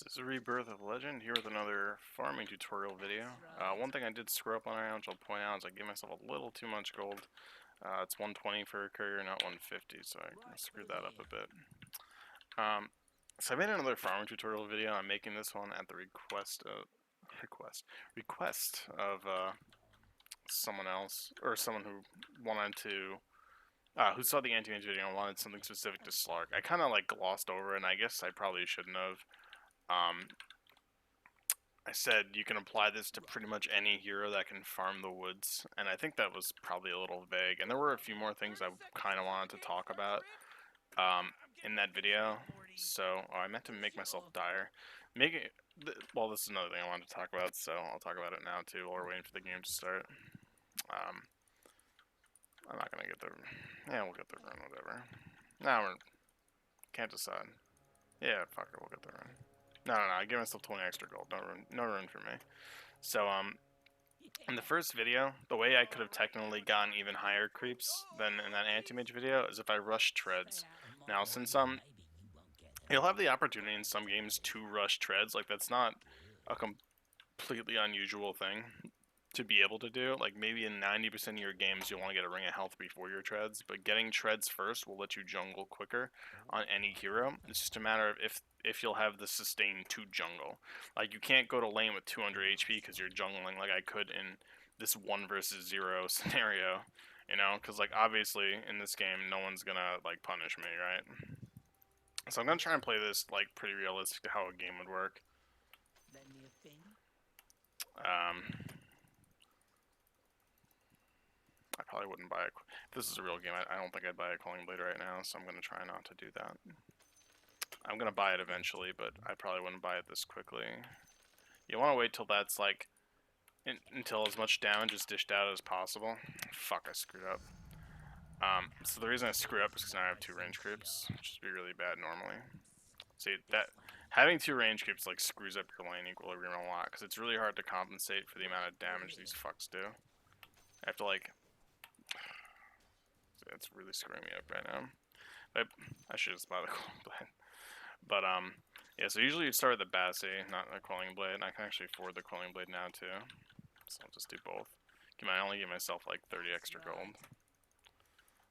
This is Rebirth of Legend, here with another farming tutorial video. One thing I did screw up on right now, which I'll point out, is I gave myself a little too much gold. It's 120 for a courier, not 150, so I screwed that up a bit. So I made another farming tutorial video. I'm making this one at the request of someone else, or someone who wanted to who saw the anti-mage video and wanted something specific to Slark. I kind of like glossed over it, and I guess I probably shouldn't have. I said you can apply this to pretty much any hero that can farm the woods, and I think that was probably a little vague. And there were a few more things I kind of wanted to talk about in that video. So I meant to make myself dire. Well, this is another thing I wanted to talk about, so I'll talk about it now too while we're waiting for the game to start. I'm not gonna get the. Yeah, we'll get the run, whatever. Nah, we can't decide. Yeah, fuck it, we'll get the run. No, I give myself 20 extra gold. No run for me. So, in the first video, the way I could have technically gotten even higher creeps than in that anti-mage video is if I rushed treads. Now, since you'll have the opportunity in some games to rush treads, like that's not a completely unusual thing to be able to do. Like maybe in 90% of your games you'll want to get a ring of health before your treads, but getting treads first will let you jungle quicker on any hero. It's just a matter of if you'll have the sustain to jungle. Like you can't go to lane with 200 HP because you're jungling like I could in this 1 versus 0 scenario, you know, because like obviously in this game no one's gonna like punish me, right? So I'm gonna try and play this like pretty realistic to how a game would work. I probably wouldn't buy it. If this is a real game, I don't think I'd buy a Calling Blade right now, so I'm going to try not to do that. I'm going to buy it eventually, but I probably wouldn't buy it this quickly. You want to wait till that's like, until as much damage is dished out as possible. Fuck, I screwed up. So the reason I screw up is because now I have 2 range creeps, which would be really bad normally. See, that having 2 range creeps like screws up your lane equilibrium a lot, because it's really hard to compensate for the amount of damage these fucks do. I have to like... It's really screwing me up right now. I should just buy the Quelling Blade. But, yeah, so usually you start with the Bassi, not the Quelling Blade. I can actually afford the Quelling Blade now, too. So I'll just do both. I only give myself, like, 30 extra gold.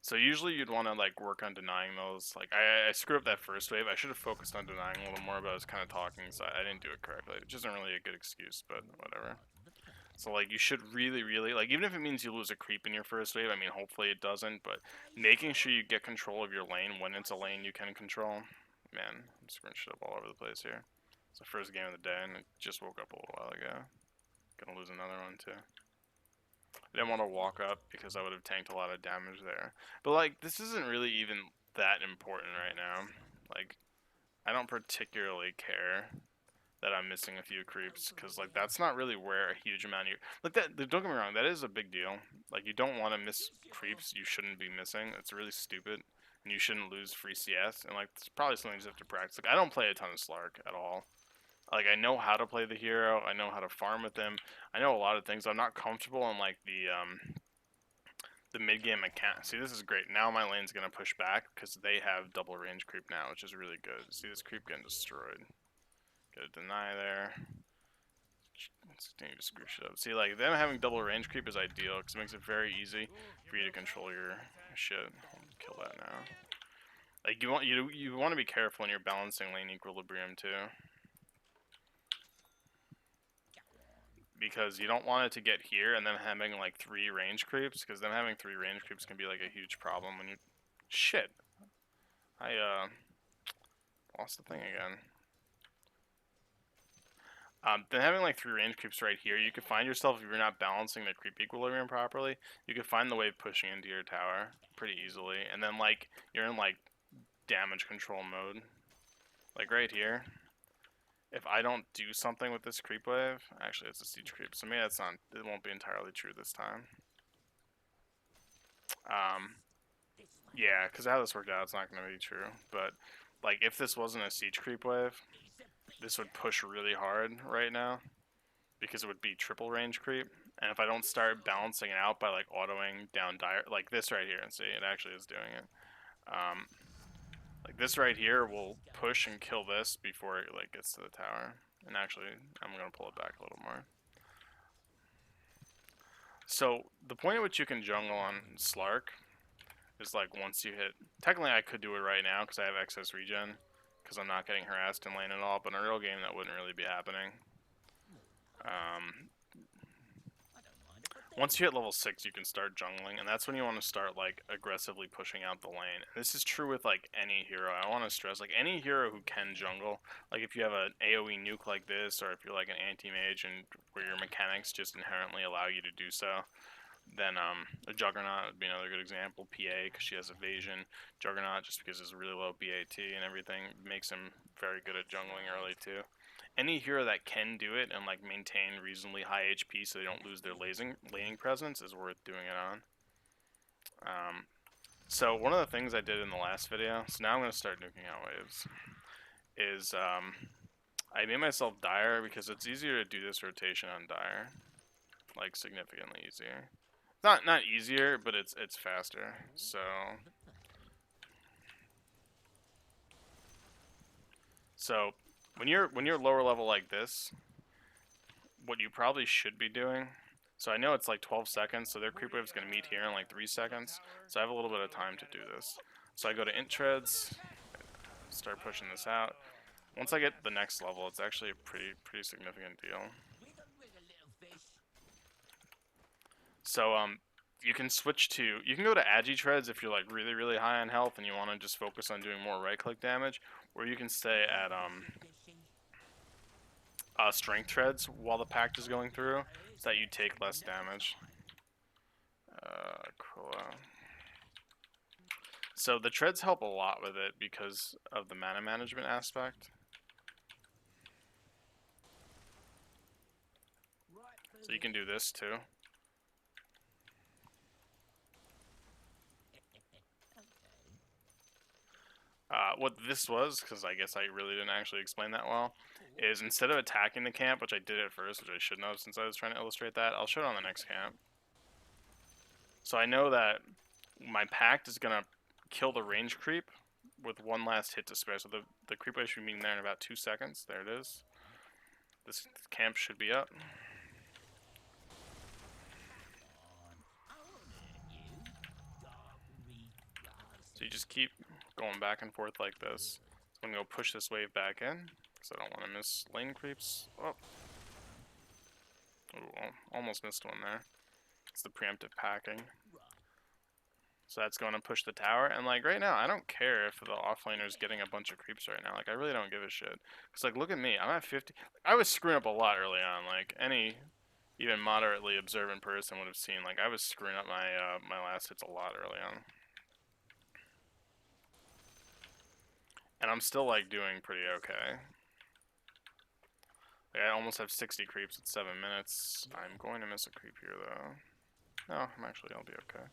So usually you'd want to, like, work on denying those. Like, I screwed up that first wave. I should have focused on denying a little more, but I was kind of talking, so I didn't do it correctly. Which isn't really a good excuse, but whatever. So, like, you should really, like, even if it means you lose a creep in your first wave, I mean, hopefully it doesn't, but making sure you get control of your lane when it's a lane you can control. Man, I'm screwing shit up all over the place here. It's the first game of the day, and it just woke up a little while ago. Gonna lose another one, too. I didn't want to walk up because I would have tanked a lot of damage there. But, like, this isn't really even that important right now. Like, I don't particularly care that I'm missing a few creeps, because like that's not really where a huge amount of your like that. Don't get me wrong, that is a big deal. Like you don't want to miss creeps you shouldn't be missing. It's really stupid, and you shouldn't lose free CS. And like it's probably something you just have to practice. Like I don't play a ton of Slark at all. Like I know how to play the hero. I know how to farm with him. I know a lot of things. I'm not comfortable in like the mid game mechanics. See, this is great. Now my lane's gonna push back because they have double range creep now, which is really good. See this creep getting destroyed. Get a deny there. Let's continue to screw shit up. See, like, them having double range creep is ideal, because it makes it very easy for you to control your shit. I'll kill that now. Like, you want to be careful when you're balancing lane equilibrium, too. Because you don't want it to get here and then having, like, 3 range creeps, because them having 3 range creeps can be, like, a huge problem when you... Shit! I, lost the thing again. Then having like 3 range creeps right here, you could find yourself, if you're not balancing the creep equilibrium properly, you could find the wave pushing into your tower pretty easily. And then like, you're in like damage control mode. Like right here, if I don't do something with this creep wave, actually it's a siege creep, so maybe that's not, it won't be entirely true this time. Yeah, because how this worked out, it's not going to be true. But like, if this wasn't a siege creep wave, this would push really hard right now because it would be triple range creep. And if I don't start balancing it out by like autoing down dire like this right here, and see it actually is doing it. Like this right here will push and kill this before it like gets to the tower. And actually, I'm gonna pull it back a little more. So the point at which you can jungle on Slark is like once you hit. Technically, I could do it right now because I have excess regen, because I'm not getting harassed in lane at all. But in a real game, that wouldn't really be happening. Once you hit level 6, you can start jungling, and that's when you want to start like aggressively pushing out the lane. And this is true with like any hero. I want to stress, like any hero who can jungle, like if you have an AoE nuke like this, or if you're like an anti-mage and where your mechanics just inherently allow you to do so, then a Juggernaut would be another good example. PA, because she has evasion. Juggernaut, just because it's really low BAT and everything, makes him very good at jungling early too. Any hero that can do it and like maintain reasonably high HP so they don't lose their laning presence is worth doing it on. So one of the things I did in the last video, so now I'm going to start nuking out waves, is I made myself Dire because it's easier to do this rotation on Dire. Like significantly easier. Not easier, but it's faster. So when you're lower level like this, what you probably should be doing. So I know it's like 12 seconds, so their creep wave is going to meet here in like 3 seconds. So I have a little bit of time to do this. So I go to int treads, start pushing this out. Once I get the next level, it's actually a pretty significant deal. So you can go to agi treads if you're like really high on health and you want to just focus on doing more right click damage, or you can stay at strength treads while the pact is going through, so that you take less damage. Cool. So the treads help a lot with it because of the mana management aspect. So you can do this too. What this was, because I guess I really didn't actually explain that well, is instead of attacking the camp, which I did at first, which I shouldn't have since I was trying to illustrate that, I'll show it on the next camp. So I know that my pact is going to kill the range creep with one last hit to spare. So the creep wave should be there in about 2 seconds. There it is. This camp should be up. So you just keep going back and forth like this. So I'm going to go push this wave back in, because I don't want to miss lane creeps. Oh. Ooh, almost missed one there. It's the preemptive packing. So that's going to push the tower, and like right now, I don't care if the offlaner is getting a bunch of creeps right now. Like I really don't give a shit. Cause like look at me, I'm at 50. I was screwing up a lot early on. Like any even moderately observant person would have seen. Like I was screwing up my my last hits a lot early on, and I'm still like doing pretty okay. Like, I almost have 60 creeps at 7 minutes. I'm going to miss a creep here though. No, I'll be okay.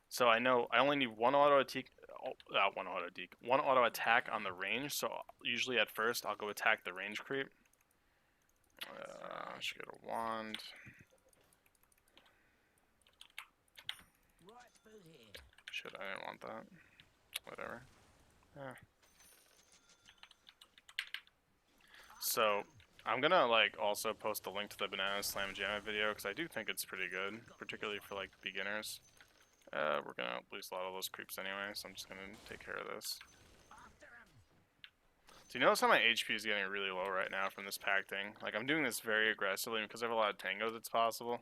So I know I only need one auto attack on the range. So usually at first I'll go attack the range creep. I should get a wand. Shit, I didn't want that. Whatever. Yeah. So I'm gonna like also post a link to the Banana Slam Jam video because I do think it's pretty good, particularly for like beginners. We're gonna lose a lot of those creeps anyway, so I'm just gonna take care of this. So you notice how my HP is getting really low right now from this pacting? Like I'm doing this very aggressively because I have a lot of tangos. It's possible.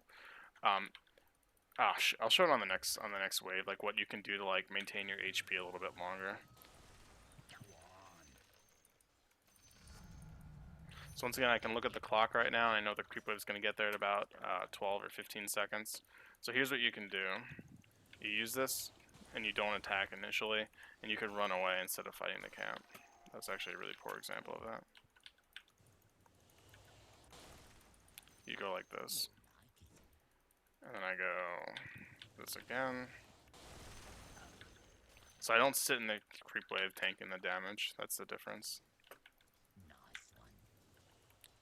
I'll show it on the next wave, like what you can do to like maintain your HP a little bit longer. So once again, I can look at the clock right now, and I know the creep wave is going to get there at about 12 or 15 seconds. So here's what you can do. You use this, and you don't attack initially, and you can run away instead of fighting the camp. That's actually a really poor example of that. You go like this. And then I go this again. So I don't sit in the creep wave tanking the damage. That's the difference.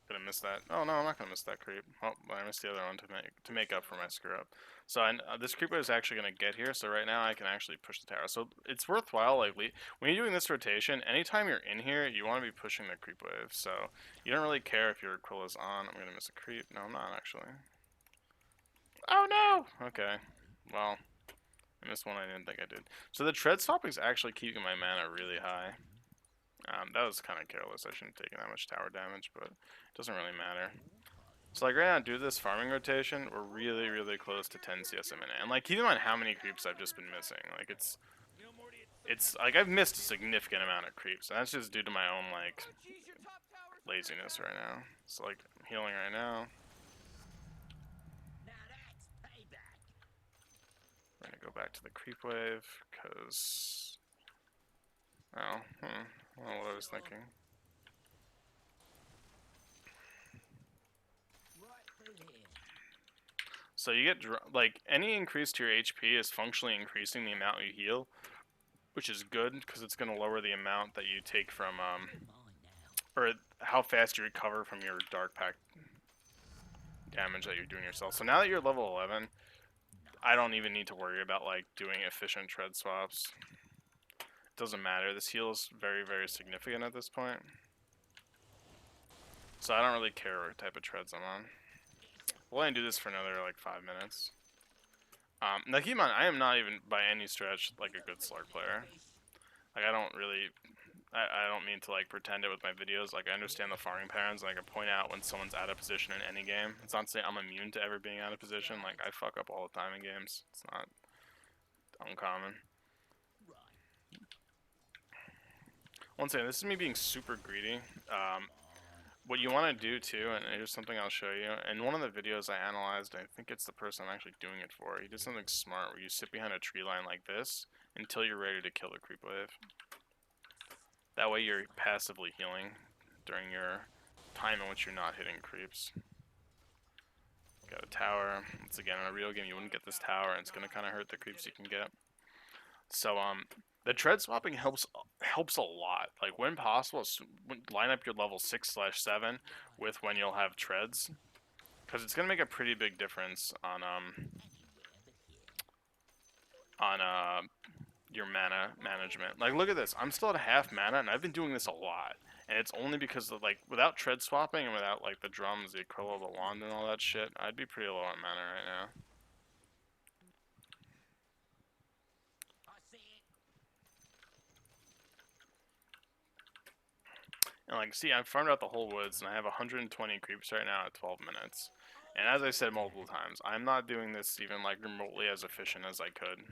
Gonna miss that. Oh no, I'm not gonna miss that creep. Oh, but I missed the other one to make up for my screw up. So this creep is actually gonna get here. So right now I can actually push the tower. So it's worthwhile. Like when you're doing this rotation, anytime you're in here, you want to be pushing the creep wave. So you don't really care if your Aquila's on. I'm gonna miss a creep. No, I'm not actually. Oh no. Okay. Well, I missed one I didn't think I did. So the tread swapping is actually keeping my mana really high. That was kind of careless. I shouldn't have taken that much tower damage, but it doesn't really matter. So like right now, due to this farming rotation, we're really, really close to 10 CS a minute. And like keep in mind how many creeps I've just been missing. Like it's like I've missed a significant amount of creeps. And that's just due to my own like laziness right now. So like I'm healing right now. We're gonna go back to the creep wave because I don't know what I was thinking. So you get, like, any increase to your HP is functionally increasing the amount you heal, which is good, because it's going to lower the amount that you take from, or how fast you recover from your dark pack damage that you're doing yourself. So now that you're level 11, I don't even need to worry about, like, doing efficient tread swaps. It doesn't matter. This heal is very, very significant at this point. So I don't really care what type of treads I'm on. We'll only do this for another, like, 5 minutes. Now keep in mind, I am not even by any stretch like a good Slark player. Like I don't really, I don't mean to like pretend it with my videos. Like I understand the farming patterns, and I can point out when someone's out of position in any game. It's not to say I'm immune to ever being out of position. Like I fuck up all the time in games. It's not uncommon. One second, this is me being super greedy. What you want to do too, and here's something I'll show you. In one of the videos I analyzed, I think it's the person I'm actually doing it for. He did something smart where you sit behind a tree line like this until you're ready to kill the creep wave. That way you're passively healing during your time in which you're not hitting creeps. Got a tower. Once again, in a real game you wouldn't get this tower, and it's gonna kind of hurt the creeps you can get. So the tread swapping helps a lot. Like when possible, line up your level 6/7 with when you'll have treads, because it's gonna make a pretty big difference on your mana management. Like look at this, I'm still at half mana, and I've been doing this a lot. And it's only because of, like, without tread swapping and without like the drums, the Aquila, the wand, and all that shit, I'd be pretty low on mana right now. And like, see, I've farmed out the whole woods, and I have 120 creeps right now at 12 minutes. And as I said multiple times, I'm not doing this even like remotely as efficient as I could.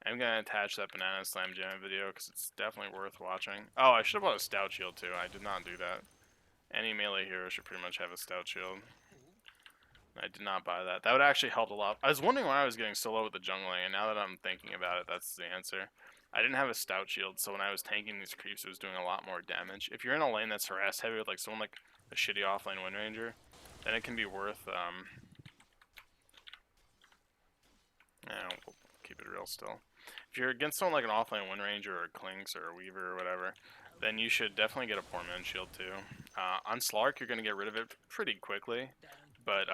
I'm gonna attach that Banana Slam Jam video because it's definitely worth watching. Oh, I should have bought a Stout Shield too. I did not do that. Any melee hero should pretty much have a Stout Shield. I did not buy that. That would actually help a lot. I was wondering why I was getting so low with the jungling, and now that I'm thinking about it, that's the answer. I didn't have a Stout Shield, so when I was tanking these creeps, it was doing a lot more damage. If you're in a lane that's harassed heavy with like someone like a shitty offlane Wind Ranger, then it can be worth, we'll keep it real still. If you're against someone like an offlane Wind Ranger or a Clinks or a Weaver or whatever, then you should definitely get a Poor Man's Shield too. On Slark, you're going to get rid of it pretty quickly, but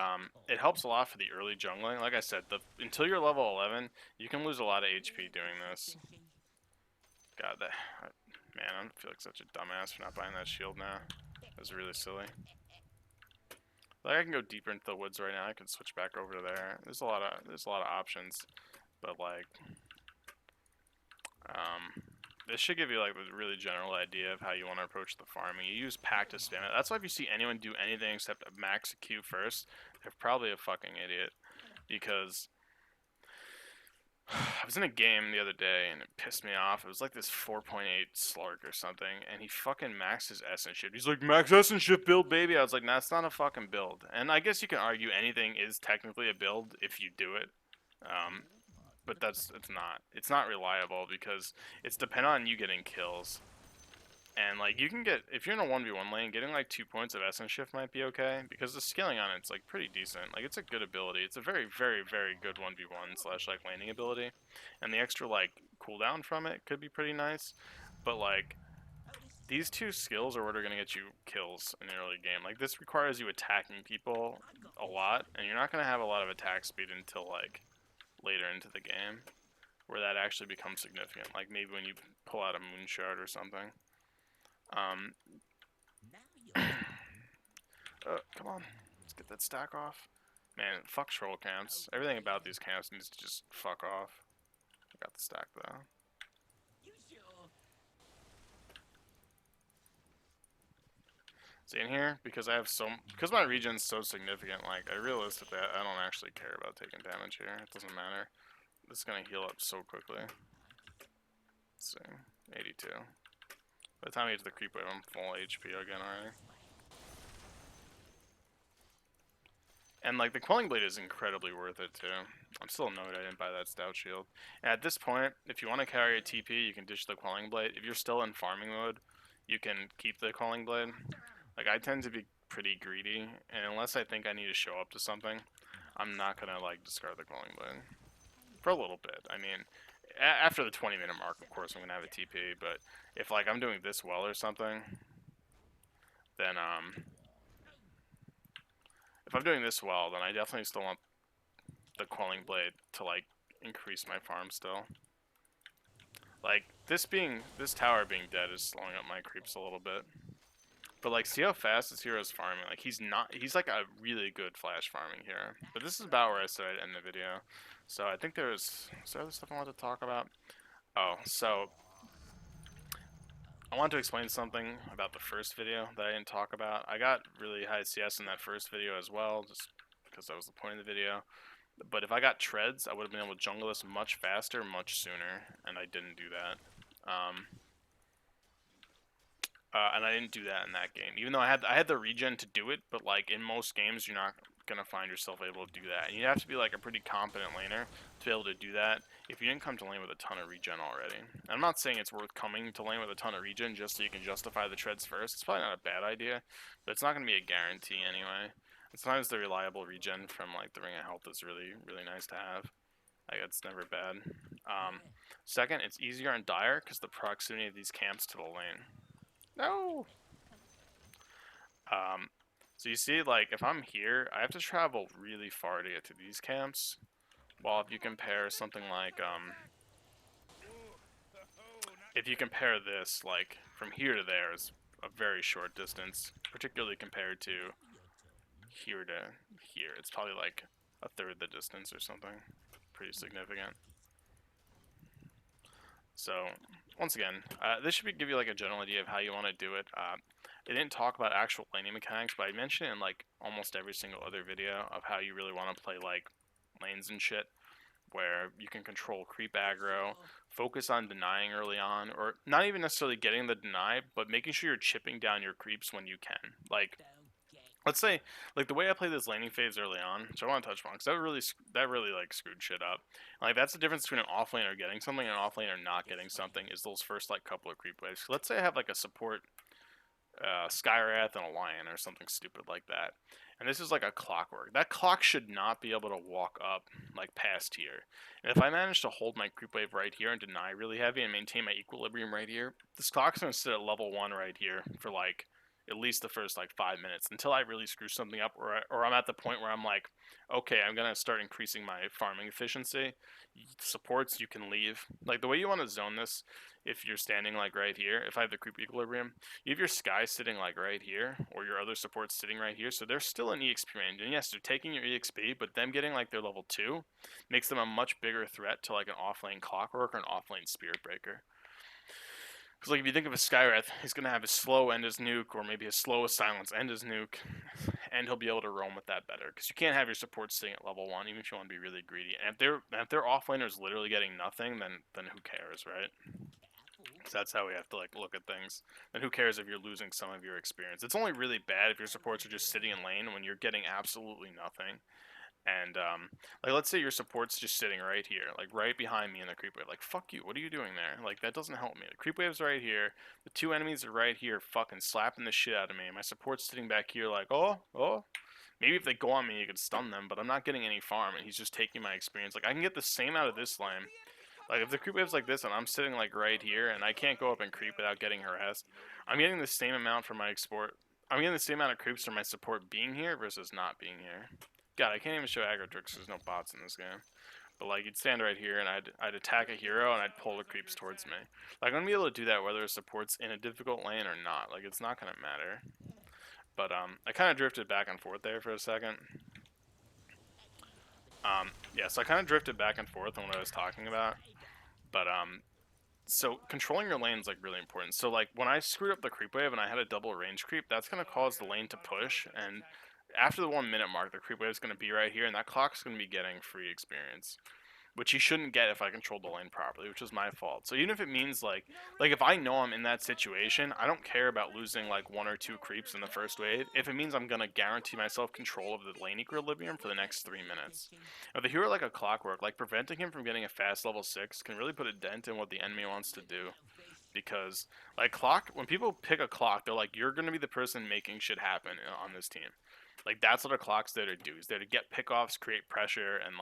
it helps a lot for the early jungling. Like I said, until you're level 11, you can lose a lot of HP doing this. God, man, I feel like such a dumbass for not buying that shield now. That was really silly. Like I can go deeper into the woods right now. I can switch back over to there. There's a lot of options, but like, this should give you like a really general idea of how you want to approach the farming. You use pack to spam it. That's why if you see anyone do anything except max Q first, they're probably a fucking idiot. Because I was in a game the other day and it pissed me off. It was like this 4.8 Slark or something, and he fucking maxed his Essence Shift. He's like, max Essence Shift build, baby. I was like, nah, it's not a fucking build. And I guess you can argue anything is technically a build if you do it. But it's not reliable because it's dependent on you getting kills. And like you can get, if you're in a 1v1 lane, getting like 2 points of Essence Shift might be okay because the scaling on it's like pretty decent. Like it's a good ability. It's a very, very, very good 1v1 / like laning ability. And the extra like cooldown from it could be pretty nice. But like these two skills are what are going to get you kills in the early game. Like, this requires you attacking people a lot, and you're not going to have a lot of attack speed until, like, later into the game, where that actually becomes significant. Like, maybe when you pull out a moon shard or something. Come on. Let's get that stack off. Man, fuck troll camps. Everything about these camps needs to just fuck off. I got the stack, though. See, in here, because my regen's so significant, like, I realistically, I don't actually care about taking damage here. It doesn't matter. It's gonna heal up so quickly. Let's see, 82. By the time I get to the creep wave, I'm full HP again already. And, like, the Quelling Blade is incredibly worth it, too. I'm still annoyed I didn't buy that Stout Shield. And at this point, if you want to carry a TP, you can ditch the Quelling Blade. If you're still in farming mode, you can keep the Quelling Blade. Like, I tend to be pretty greedy, and unless I think I need to show up to something, I'm not gonna, like, discard the Quelling Blade. For a little bit. I mean, after the 20-minute mark, of course, I'm gonna have a TP, but if, like, I'm doing this well or something, then, if I'm doing this well, then I definitely still want the Quelling Blade to, like, increase my farm still. Like, this tower being dead is slowing up my creeps a little bit. But, like, see how fast this hero is farming? Like, he's like a really good flash farming hero. But this is about where I said I'd end the video. So I think is there other stuff I want to talk about? Oh, so I want to explain something about the first video that I didn't talk about. I got really high CS in that first video as well, just because that was the point of the video. But if I got treads, I would have been able to jungle this much faster, much sooner, and I didn't do that. And I didn't do that in that game, even though I had the regen to do it. But like in most games, you're not gonna find yourself able to do that, and you have to be like a pretty competent laner to be able to do that. If you didn't come to lane with a ton of regen already, and I'm not saying it's worth coming to lane with a ton of regen just so you can justify the treads first. It's probably not a bad idea, but it's not gonna be a guarantee anyway. And sometimes the reliable regen from like the Ring of Health is really nice to have. Like it's never bad. Second, it's easier on Dire because the proximity of these camps to the lane. No. So you see, like, if I'm here, I have to travel really far to get to these camps. While if you compare something like, if you compare this, like, from here to there is a very short distance, particularly compared to here to here. It's probably like a third the distance or something. Pretty significant. So, once again, this should give you like a general idea of how you want to do it. It didn't talk about actual laning mechanics, but I mentioned it in like almost every single other video of how you really want to play like lanes and shit, where you can control creep aggro, focus on denying early on, or not even necessarily getting the deny, but making sure you're chipping down your creeps when you can. Like, let's say, like the way I play this laning phase early on, which I want to touch on, because that really like screwed shit up. Like that's the difference between an offlaner getting something and an offlaner not getting something is those first like couple of creep waves. Let's say I have like a support Skywrath and a Lion or something stupid like that, and this is like a clockwork. That clock should not be able to walk up like past here. And if I manage to hold my creep wave right here and deny really heavy and maintain my equilibrium right here, this clock's gonna sit at level 1 right here for like at least the first like 5 minutes until I really screw something up, or I'm at the point where I'm like, okay, I'm gonna start increasing my farming efficiency. Supports, you can leave. Like the way you want to zone this, if you're standing like right here, if I have the creep equilibrium, you have your Sky sitting like right here, or your other supports sitting right here, so they're still an EXP range. And yes, they're taking your EXP, but them getting like their level 2 makes them a much bigger threat to like an offlane Clockwork or an offlane Spirit Breaker. Because like if you think of a Skywrath, he's going to have his slow end his nuke, or maybe his slowest silence end his nuke, and he'll be able to roam with that better. Because you can't have your support sitting at level 1, even if you want to be really greedy. And if their offlaner's literally getting nothing, then who cares, right? So that's how we have to like look at things. Then who cares if you're losing some of your experience? It's only really bad if your supports are just sitting in lane when you're getting absolutely nothing. And like let's say your support's just sitting right here, like right behind me in the creep wave. Like fuck you, what are you doing there? Like that doesn't help me. The creep wave's right here. The two enemies are right here, fucking slapping the shit out of me. My support's sitting back here, like oh. Maybe if they go on me, you could stun them, but I'm not getting any farm, and he's just taking my experience. Like I can get the same out of this lane. Like if the creep wave's like this and I'm sitting like right here and I can't go up and creep without getting harassed, I'm getting the same amount for my export. I'm getting the same amount of creeps for my support being here versus not being here. God, I can't even show aggro tricks. There's no bots in this game. But like you'd stand right here and I'd attack a hero and I'd pull the creeps towards me. Like I'm gonna be able to do that whether it support's in a difficult lane or not. Like it's not gonna matter. But I kind of drifted back and forth there for a second. Yeah, so I kind of drifted back and forth on what I was talking about. But so controlling your lane is like really important. So like when I screwed up the creep wave and I had a double range creep, that's gonna cause the lane to push, and after the 1 minute mark, the creep wave is gonna be right here, and that clock's gonna be getting free experience, which he shouldn't get if I controlled the lane properly, which is my fault. So even if it means like if I know I'm in that situation, I don't care about losing like 1 or 2 creeps in the first wave if it means I'm gonna guarantee myself control of the lane equilibrium for the next 3 minutes. If the hero like a clockwork, like preventing him from getting a fast level 6 can really put a dent in what the enemy wants to do. Because like clock, when people pick a clock, they're like, you're gonna be the person making shit happen on this team. Like that's what a clock's there to do. Is there to get pickoffs, create pressure, and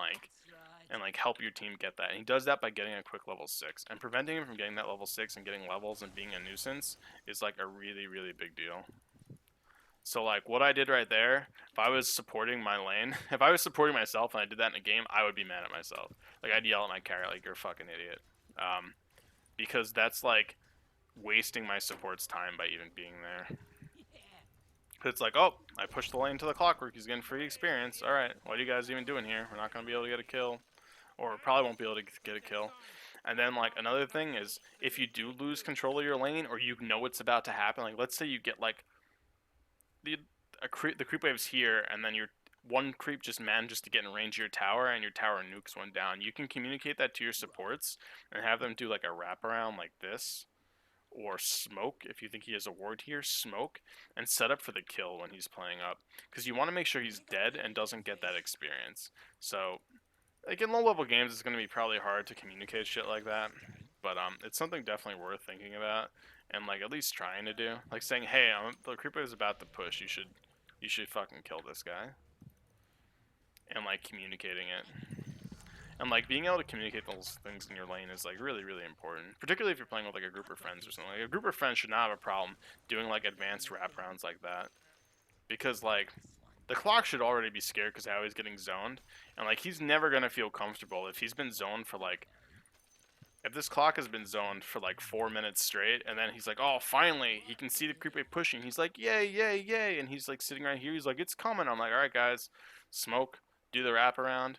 help your team get that. And he does that by getting a quick level 6. And preventing him from getting that level 6 and getting levels and being a nuisance is like a really, really big deal. So like what I did right there, if I was supporting my lane, if I was supporting myself and I did that in a game, I would be mad at myself. Like I'd yell at my carry like you're a fucking idiot. Because that's like wasting my support's time by even being there. It's like, oh, I pushed the lane to the clockwork, he's getting free experience. Alright, what are you guys even doing here? We're not going to be able to get a kill. Or probably won't be able to get a kill. And then like another thing is if you do lose control of your lane or you know it's about to happen, like let's say you get like the creep wave's here and then your one creep just manages to get in range of your tower and your tower nukes one down. You can communicate that to your supports and have them do like a wraparound like this, or smoke if you think he has a ward here, smoke, and set up for the kill when he's playing up. Because you want to make sure he's dead and doesn't get that experience. So like in low level games it's going to be probably hard to communicate shit like that, but it's something definitely worth thinking about and like at least trying to do, like saying, hey, the creeper is about to push, you should fucking kill this guy, and like communicating it. And like being able to communicate those things in your lane is like really, really important, particularly if you're playing with like a group of friends or something. Like a group of friends should not have a problem doing like advanced wraparounds like that, because like the clock should already be scared because how he's getting zoned, and like he's never gonna feel comfortable if he's been zoned for like, if this clock has been zoned for like 4 minutes straight, and then he's like, oh, finally he can see the creep wave pushing, he's like, yay, yay, yay, and he's like sitting right here, he's like, it's coming. I'm like, all right guys, smoke, do the wraparound.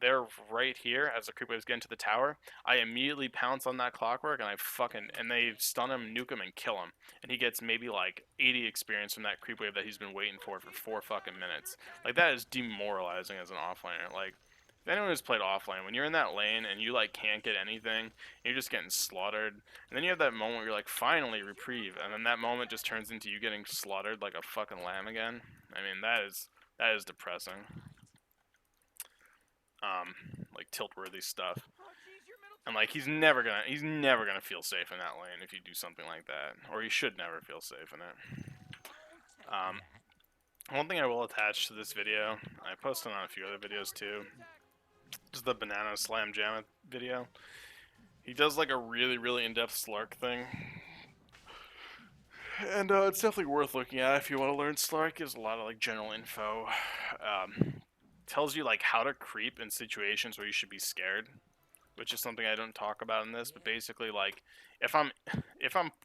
They're right here as the creep waves get into the tower. I immediately pounce on that clockwork and they stun him, nuke him, and kill him. And he gets maybe like 80 experience from that creep wave that he's been waiting for 4 fucking minutes. Like that is demoralizing as an offlaner. Like if anyone who's played offlane, when you're in that lane and you like can't get anything, you're just getting slaughtered, and then you have that moment where you're like, finally reprieve, and then that moment just turns into you getting slaughtered like a fucking lamb again. I mean that is depressing. Like tilt-worthy stuff. And like he's never gonna feel safe in that lane if you do something like that, or he should never feel safe in it. One thing I will attach to this video, I posted on a few other videos too, is the banana slam jam video. He does like a really, really in-depth Slark thing, and it's definitely worth looking at if you want to learn Slark. Gives a lot of like general info. Tells you like how to creep in situations where you should be scared, which is something I don't talk about in this. But basically, like if I'm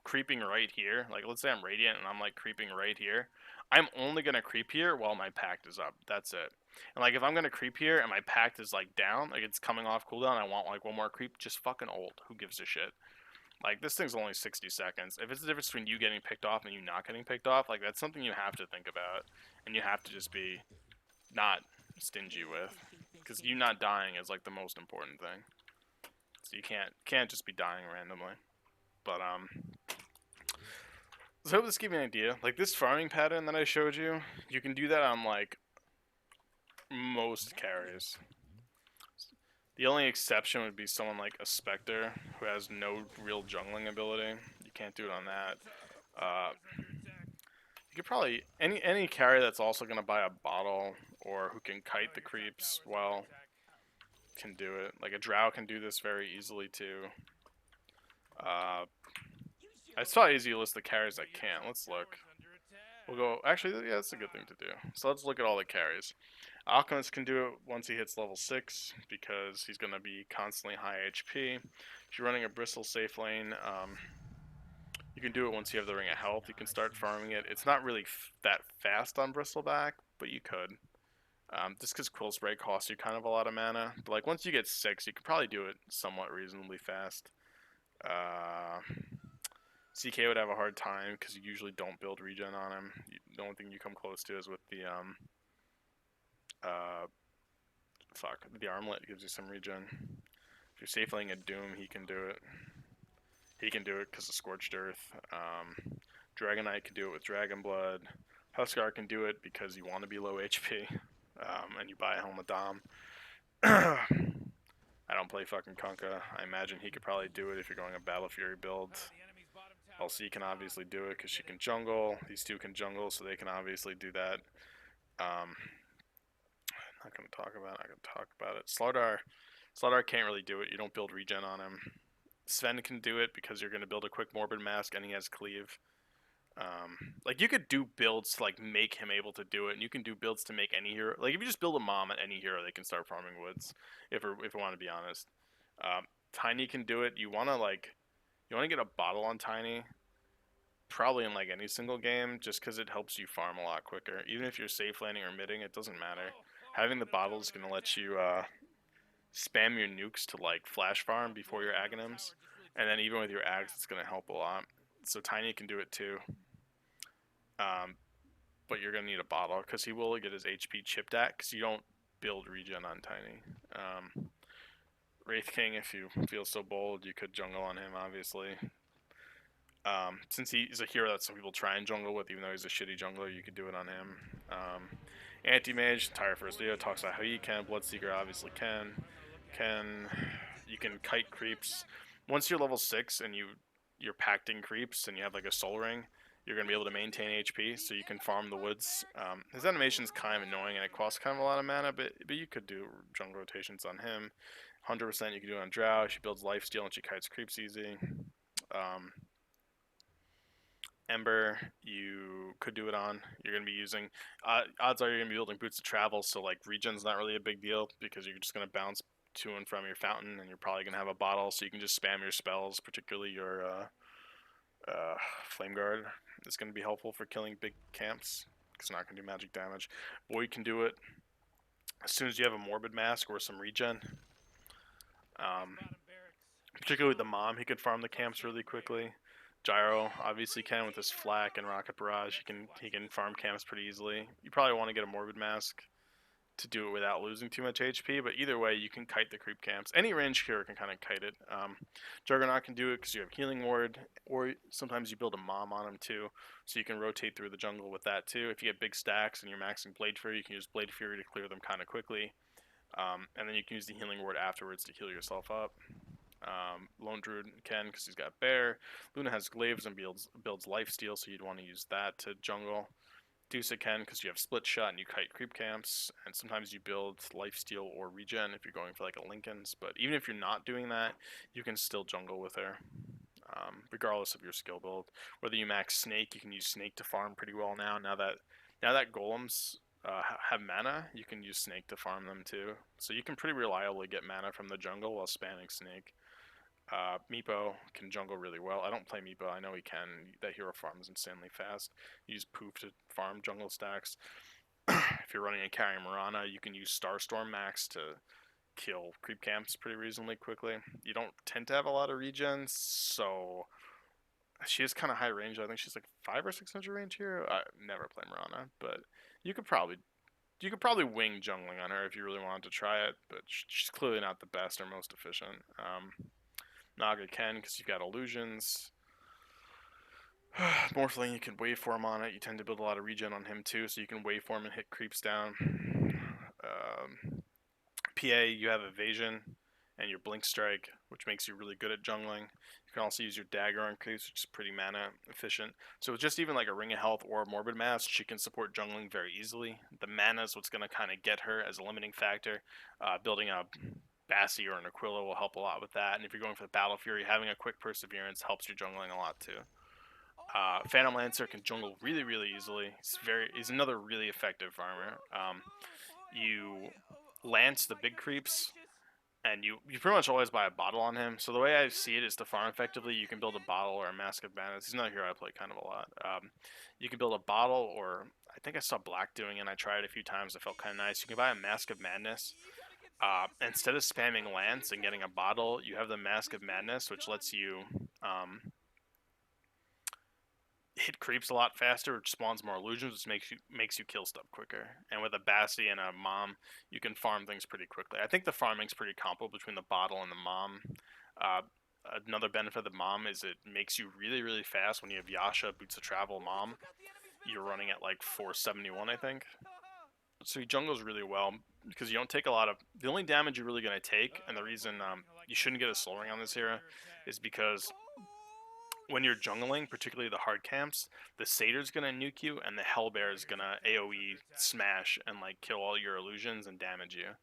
creeping right here, like let's say I'm radiant and I'm like creeping right here, I'm only gonna creep here while my pact is up. That's it. And like if I'm gonna creep here and my pact is like down, like it's coming off cooldown, I want like one more creep, just fucking ult. Who gives a shit? Like this thing's only 60 seconds. If it's the difference between you getting picked off and you not getting picked off, like that's something you have to think about, and you have to just be not stingy with, because you not dying is like the most important thing. So you can't just be dying randomly. But so I hope this gave you an idea. Like this farming pattern that I showed you, you can do that on like most carries. The only exception would be someone like a Spectre who has no real jungling ability. You can't do it on that. You could probably any carry that's also gonna buy a bottle or who can kite the creeps well. can do it. Like a Drow can do this very easily too. I saw easy list the carries that can't. Let's look. We'll go. Actually, yeah, that's a good thing to do. So let's look at all the carries. Alchemist can do it once he hits level 6 because he's going to be constantly high HP. If you're running a Bristle safe lane, you can do it once you have the Ring of Health. You can start farming it. It's not really that fast on Bristleback, but you could. Just because Quill Spray costs you kind of a lot of mana. But like once you get 6, you can probably do it somewhat reasonably fast. CK would have a hard time because you usually don't build regen on him. The only thing you come close to is with the the armlet gives you some regen. If you're safe laying a Doom, he can do it. He can do it because of Scorched Earth. Dragonite can do it with Dragon Blood. Huskar can do it because you want to be low HP, and you buy a Helm of Dom. I don't play fucking Kunkka. I imagine he could probably do it if you're going a Battle Fury build. LC can obviously do it because she can jungle. These two can jungle, so they can obviously do that. Not gonna talk about it. I can talk about it. Slardar can't really do it. You don't build regen on him. Sven can do it because you're gonna build a quick Morbid Mask and he has Cleave. Like you could do builds to like make him able to do it, and you can do builds to make any hero. Like if you just build a mom at any hero, they can start farming woods. If we want to be honest, Tiny can do it. You want to get a bottle on Tiny, probably in like any single game, just because it helps you farm a lot quicker. Even if you're safe landing or midding, it doesn't matter. Having the bottle is gonna let you spam your nukes to like flash farm before your Aghanims, and then even with your Ags, it's gonna help a lot. So Tiny can do it too. But you're gonna need a bottle because he will get his HP chipped at because you don't build regen on Tiny. Wraith King, if you feel so bold, you could jungle on him, obviously. Since he's a hero that some people try and jungle with, even though he's a shitty jungler, you could do it on him. Anti-Mage, entire first video, talks about how you can. Bloodseeker obviously can. You can kite creeps. Once you're level 6 and you're pacting creeps and you have like a soul ring, you're going to be able to maintain HP, so you can farm the woods. His animation's kind of annoying and it costs kind of a lot of mana, but you could do jungle rotations on him. 100% you can do it on Drow. She builds lifesteal and she kites creeps easy. Ember, you could do it on. You're going to be using... odds are you're going to be building Boots of Travel, so like regen's not really a big deal because you're just going to bounce to and from your fountain, and you're probably going to have a bottle, so you can just spam your spells, particularly your Flame Guard. It's going to be helpful for killing big camps because it's not going to do magic damage. Boy can do it as soon as you have a Morbid Mask or some regen. Particularly with the Mom, he can farm the camps really quickly. Gyro obviously can with his Flak and Rocket Barrage. He can farm camps pretty easily. You probably want to get a Morbid Mask to do it without losing too much HP, but either way, you can kite the creep camps. Any range hero can kind of kite it. Juggernaut can do it because you have Healing Ward, or sometimes you build a Mom on him too, so you can rotate through the jungle with that too. If you get big stacks and you're maxing Blade Fury, you can use Blade Fury to clear them kind of quickly, and then you can use the Healing Ward afterwards to heal yourself up. Lone Druid can because he's got Bear. Luna has Glaives and builds Lifesteal, so you'd want to use that to jungle. Dusa can because you have Split Shot and you kite creep camps, and sometimes you build Lifesteal or Regen if you're going for like a Linken's. But even if you're not doing that, you can still jungle with her, regardless of your skill build. Whether you max Snake, you can use Snake to farm pretty well now. Now that Golems have mana, you can use Snake to farm them too. So you can pretty reliably get mana from the jungle while spamming Snake. Meepo can jungle really well. I don't play Meepo. I know he can. That hero farms insanely fast. Use Poof to farm jungle stacks. If you're running a carry Mirana, you can use Starstorm Max to kill creep camps pretty reasonably quickly. You don't tend to have a lot of regens, so she is kind of high range. I think she's like 500 or 600 range here. I never play Mirana, but you could probably wing jungling on her if you really wanted to try it, but she's clearly not the best or most efficient. Naga can because you've got illusions. Morphling, you can waveform on it. You tend to build a lot of regen on him too, so you can waveform and hit creeps down. PA, you have evasion and your blink strike, which makes you really good at jungling. You can also use your dagger on creeps, which is pretty mana efficient. So just even like a Ring of Health or a Morbid Mask, she can support jungling very easily. The mana is what's going to kind of get her as a limiting factor. Building a Bassi or an Aquila will help a lot with that. And if you're going for the Battle Fury, having a quick Perseverance helps your jungling a lot too. Phantom Lancer can jungle really, really easily. He's another really effective farmer. You lance the big creeps, and you pretty much always buy a bottle on him. So the way I see it is to farm effectively, you can build a bottle or a Mask of Madness. He's another hero I play kind of a lot. You can build a bottle, or I think I saw Black doing it, and I tried it a few times. It felt kind of nice. You can buy a Mask of Madness. Instead of spamming Lance and getting a bottle, you have the Mask of Madness, which lets you hit creeps a lot faster, which spawns more illusions, which makes you kill stuff quicker. And with a Bassi and a Mom, you can farm things pretty quickly. I think the farming's pretty comparable between the bottle and the Mom. Another benefit of the Mom is it makes you really, really fast. When you have Yasha, Boots of Travel, Mom, you're running at like 471, I think. So he jungles really well because you don't take a lot of. The only damage you're really going to take, and the reason you shouldn't get a Soul Ring on this hero, is because when you're jungling, particularly the hard camps, the Satyr's gonna nuke you, and the Hellbear is gonna AoE smash and like kill all your illusions and damage you.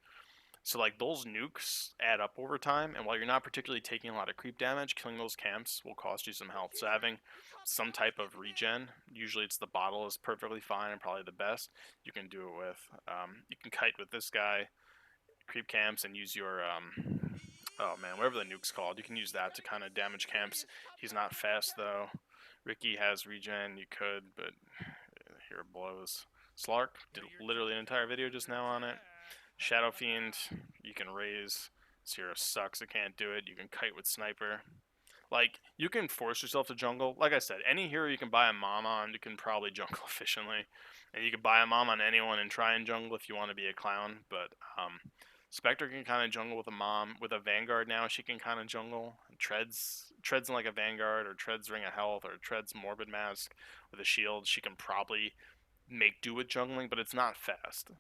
So like those nukes add up over time, and while you're not particularly taking a lot of creep damage, killing those camps will cost you some health. So having some type of regen, usually it's the bottle, is perfectly fine and probably the best you can do it with. You can kite with this guy, creep camps, and use your oh man, whatever the nuke's called, you can use that to kind of damage camps. He's not fast though. Ricky has regen, you could, but here it blows. Slark did literally an entire video just now on it. Shadow Fiend, you can raise. This hero sucks, it can't do it. You can kite with Sniper. Like, you can force yourself to jungle. Like I said, any hero you can buy a mom on, you can probably jungle efficiently. And you can buy a mom on anyone and try and jungle if you want to be a clown. But Spectre can kind of jungle with a mom. With a Vanguard now, she can kind of jungle. Treads in like a Vanguard, or treads Ring of Health, or treads Morbid Mask with a shield. She can probably make do with jungling, but it's not fast.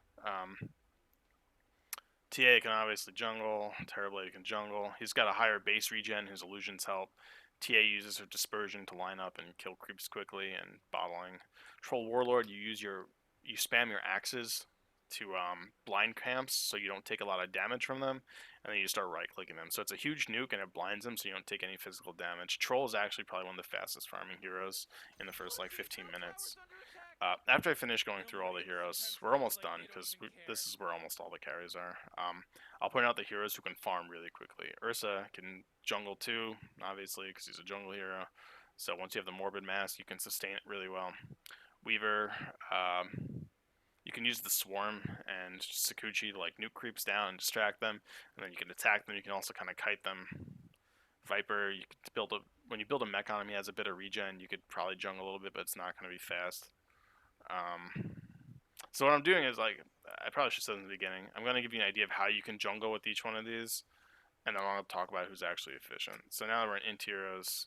TA can obviously jungle. Terrorblade can jungle. He's got a higher base regen. His illusions help. TA uses her dispersion to line up and kill creeps quickly and bottling. Troll Warlord, you spam your axes to blind camps so you don't take a lot of damage from them, and then you start right clicking them. So it's a huge nuke and it blinds them so you don't take any physical damage. Troll is actually probably one of the fastest farming heroes in the first like 15 minutes. After I finish going through all the heroes, we're almost done because this is where almost all the carries are. I'll point out the heroes who can farm really quickly. Ursa can jungle too, obviously, because he's a jungle hero. So once you have the Morbid Mask, you can sustain it really well. Weaver, you can use the Swarm and Sakuchi to like nuke creeps down and distract them, and then you can attack them. You can also kind of kite them. Viper, you could when you build a mech on him, he has a bit of regen. You could probably jungle a little bit, but it's not going to be fast. So what I'm doing is, like, I probably should have said in the beginning, I'm going to give you an idea of how you can jungle with each one of these, and then I'm going to talk about who's actually efficient. So now that we're in Intiros,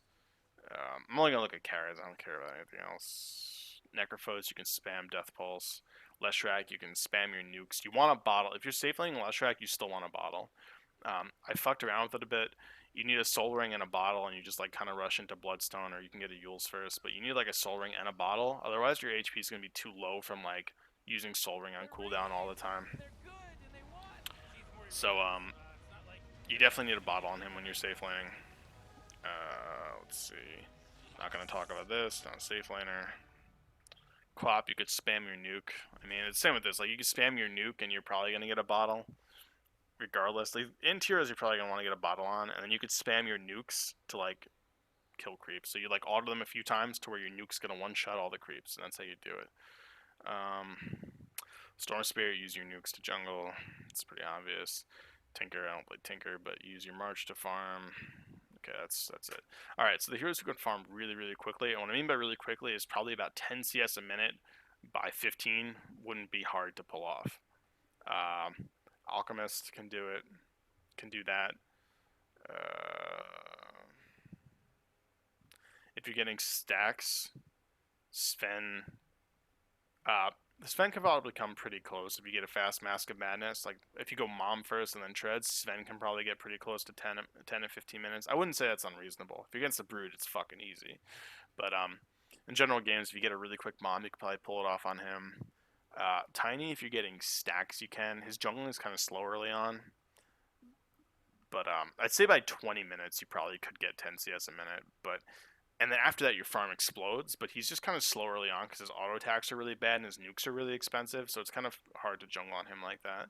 I'm only going to look at carries. I don't care about anything else. Necrophos, you can spam Death Pulse. Leshrac, you can spam your nukes. You want a bottle. If you're safe laning Leshrac, you still want a bottle. I fucked around with it a bit. You need a Soul Ring and a bottle, and you just like kind of rush into Bloodstone, or you can get a Yules first. But you need like a Soul Ring and a bottle. Otherwise, your HP is gonna be too low from like using Soul Ring on cooldown all the time. So you definitely need a bottle on him when you're safe laning. Let's see. Not gonna talk about this. Not a safe laner. Quap, you could spam your nuke. I mean, it's the same with this. Like, you can spam your nuke, and you're probably gonna get a bottle. Regardless, like, in tiers you're probably gonna want to get a bottle on, and then you could spam your nukes to like kill creeps. So you like auto them a few times to where your nuke's gonna one-shot all the creeps, and that's how you do it. Storm Spirit, use your nukes to jungle. It's pretty obvious. Tinker, I don't play Tinker, but use your March to farm. Okay, that's it. All right, so the heroes who can farm really, really quickly, and what I mean by really quickly is probably about 10 CS a minute by 15 wouldn't be hard to pull off. Alchemist can do it, can do that. If you're getting stacks, Sven can probably come pretty close if you get a fast Mask of Madness. Like, if you go Mom first and then Treads, Sven can probably get pretty close to 10 to 15 minutes. I wouldn't say that's unreasonable. If you're against the Brood, it's fucking easy. But in general games, if you get a really quick Mom, you can probably pull it off on him. Tiny, if you're getting stacks, you can. His jungling is kind of slow early on. But I'd say by 20 minutes you probably could get 10 CS a minute. But and then after that your farm explodes. But he's just kind of slow early on because his auto attacks are really bad and his nukes are really expensive. So it's kind of hard to jungle on him like that.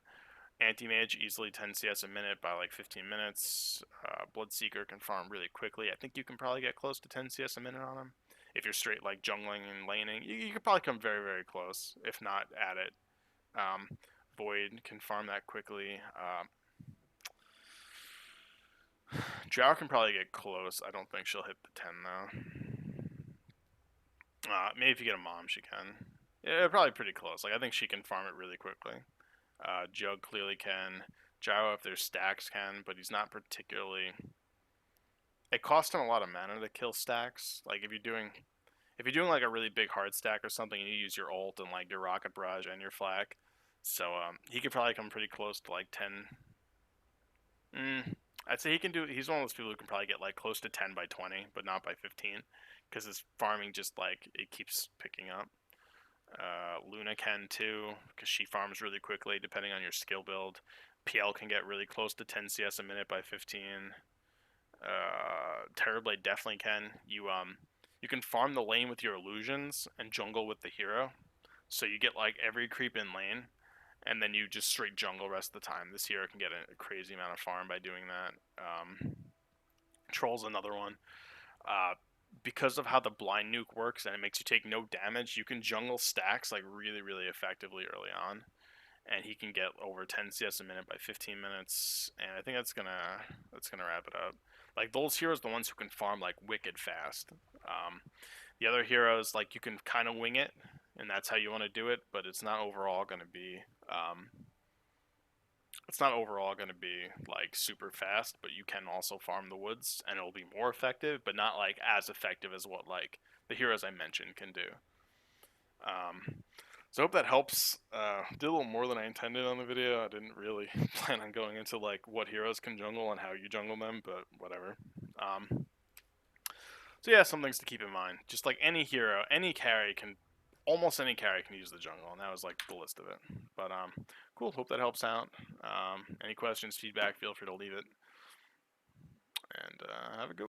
Anti-Mage easily 10 CS a minute by like 15 minutes. Bloodseeker can farm really quickly. I think you can probably get close to 10 CS a minute on him. If you're straight like jungling and laning, you could probably come very, very close, if not at it. Void can farm that quickly. Drow can probably get close. I don't think she'll hit the 10 though. Maybe if you get a mom, she can. Yeah, probably pretty close. Like I think she can farm it really quickly. Jug clearly can. Gyro, if there's stacks, can, but he's not particularly. It costs him a lot of mana to kill stacks. Like if you're doing like a really big hard stack or something, you use your ult and like your rocket barrage and your flak. So he could probably come pretty close to like 10. I'd say he can do. He's one of those people who can probably get like close to 10 by 20, but not by 15, because his farming just like it keeps picking up. Luna can too, because she farms really quickly depending on your skill build. PL can get really close to 10 CS a minute by 15. Terrorblade definitely can. You can farm the lane with your illusions and jungle with the hero, so you get like every creep in lane, and then you just straight jungle rest of the time. This hero can get a crazy amount of farm by doing that. Troll's another one. Because of how the blind nuke works and it makes you take no damage, you can jungle stacks like really, really effectively early on. And he can get over 10 CS a minute by 15 minutes. And I think that's gonna wrap it up. Like those heroes, the ones who can farm like wicked fast. The other heroes, like you can kind of wing it, and that's how you want to do it, but it's not overall gonna be like super fast, but you can also farm the woods and it'll be more effective, but not like as effective as what like the heroes I mentioned can do. So I hope that helps. Did a little more than I intended on the video. I didn't really plan on going into like what heroes can jungle and how you jungle them, but whatever. So yeah, some things to keep in mind. Just like any hero, almost any carry can use the jungle, and that was like the list of it. But cool. Hope that helps out. Any questions, feedback, feel free to leave it. And have a good